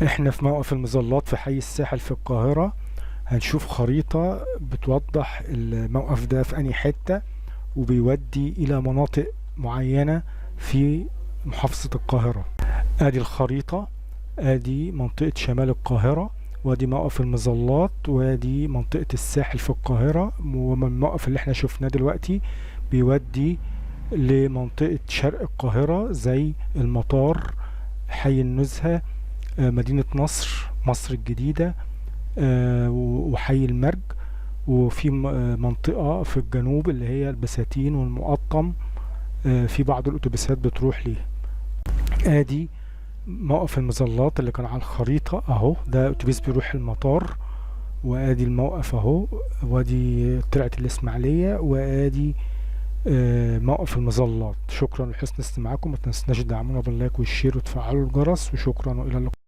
احنا في موقف المظلات في حي الساحل في القاهرة. هنشوف خريطة بتوضح الموقف ده في أي حتة، وبيودي إلى مناطق معينة في محافظة القاهرة. ادي الخريطة، ادي منطقة شمال القاهرة، وادي موقف المظلات، وادي منطقة الساحل في القاهرة. ومن الموقف اللي احنا شفناه دلوقتي بيودي لمنطقة شرق القاهرة زي المطار، حي النزهة، مدينة نصر، مصر الجديدة، وحي المرج. وفي منطقة في الجنوب اللي هي البساتين والمقطم، في بعض الأتوبيسات بتروح ليه. ادي موقف المظلات اللي كان على الخريطة اهو، ده أتوبيس بيروح المطار، وادي الموقف اهو، وادي طلعت الإسماعيلية، وادي موقف المظلات. شكرا لحسن استماعكم، ما تنسوناش تدعمونا باللايك والشير وتفعلوا الجرس، وشكرا والى اللقاء.